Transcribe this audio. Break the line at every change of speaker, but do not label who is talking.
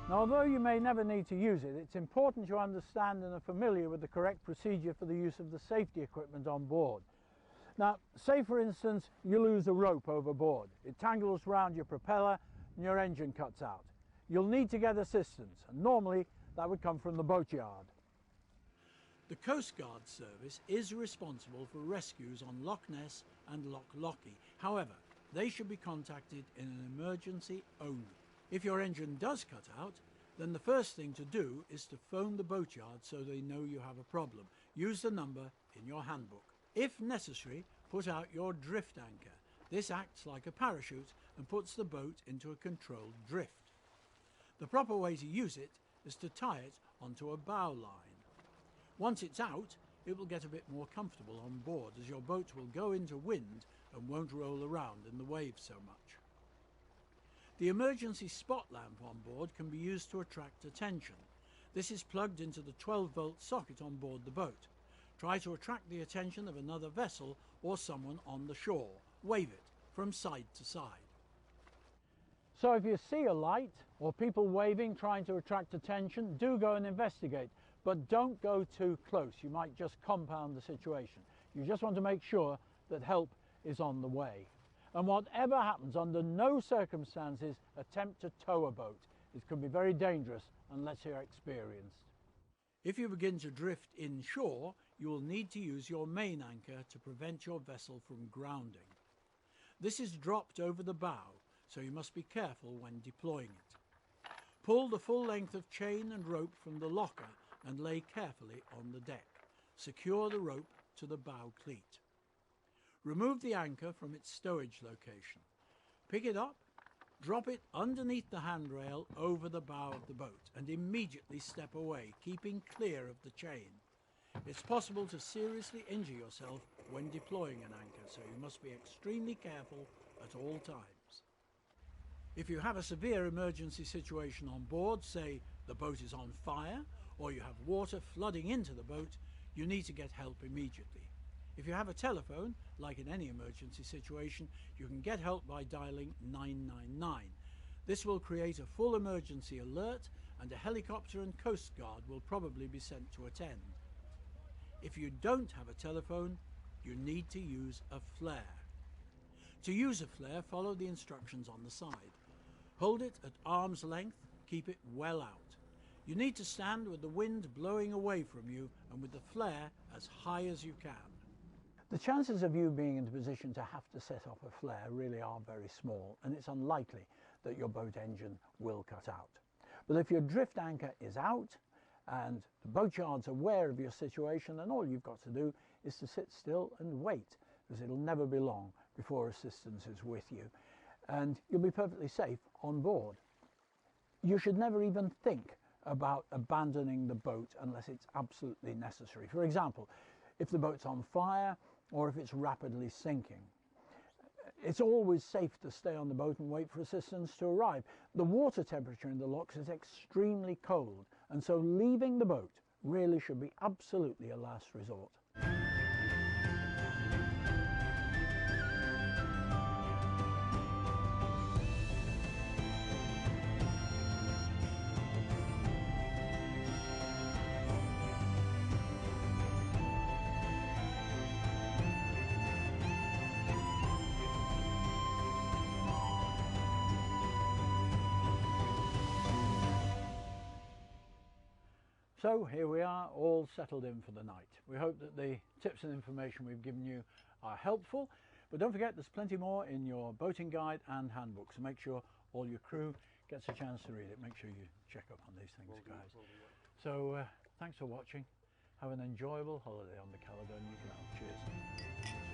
Now, although you may never need to use it, it's important you understand and are familiar with the correct procedure for the use of the safety equipment on board. Now, say for instance you lose a rope overboard. It tangles around your propeller and your engine cuts out. You'll need to get assistance, and normally that would come from the boatyard. The Coast Guard Service is responsible for rescues on Loch Ness and Loch Lochy. However, they should be contacted in an emergency only. If your engine does cut out, then the first thing to do is to phone the boatyard so they know you have a problem. Use the number in your handbook. If necessary, put out your drift anchor. This acts like a parachute and puts the boat into a controlled drift. The proper way to use it is to tie it onto a bow line. Once it's out, it will get a bit more comfortable on board, as your boat will go into wind and won't roll around in the waves so much. The emergency spot lamp on board can be used to attract attention. This is plugged into the 12-volt socket on board the boat. Try to attract the attention of another vessel or someone on the shore. Wave it from side to side. So if you see a light or people waving trying to attract attention, do go and investigate, but don't go too close. You might just compound the situation. You just want to make sure that help is on the way. And whatever happens, under no circumstances attempt to tow a boat. It can be very dangerous unless you're experienced. If you begin to drift inshore, you will need to use your main anchor to prevent your vessel from grounding. This is dropped over the bow, so you must be careful when deploying it. Pull the full length of chain and rope from the locker and lay carefully on the deck. Secure the rope to the bow cleat. Remove the anchor from its stowage location. Pick it up, drop it underneath the handrail over the bow of the boat, and immediately step away, keeping clear of the chain. It's possible to seriously injure yourself when deploying an anchor, so you must be extremely careful at all times. If you have a severe emergency situation on board, say the boat is on fire or you have water flooding into the boat, you need to get help immediately. If you have a telephone, like in any emergency situation, you can get help by dialing 999. This will create a full emergency alert, and a helicopter and Coast Guard will probably be sent to attend. If you don't have a telephone, you need to use a flare. To use a flare, follow the instructions on the side. Hold it at arm's length, keep it well out. You need to stand with the wind blowing away from you and with the flare as high as you can. The chances of you being in a position to have to set off a flare really are very small, and it's unlikely that your boat engine will cut out. But if your drift anchor is out and the boatyard's aware of your situation, then all you've got to do is to sit still and wait, because it'll never be long before assistance is with you, and you'll be perfectly safe on board. You should never even think about abandoning the boat unless it's absolutely necessary. For example, if the boat's on fire or if it's rapidly sinking. It's always safe to stay on the boat and wait for assistance to arrive. The water temperature in the lochs is extremely cold, and so leaving the boat really should be absolutely a last resort. So here we are, all settled in for the night. We hope that the tips and information we've given you are helpful, but don't forget there's plenty more in your boating guide and handbook, so make sure all your crew gets a chance to read it. Make sure you check up on these things, guys. So thanks for watching. Have an enjoyable holiday on the Caledonian Canal. Cheers.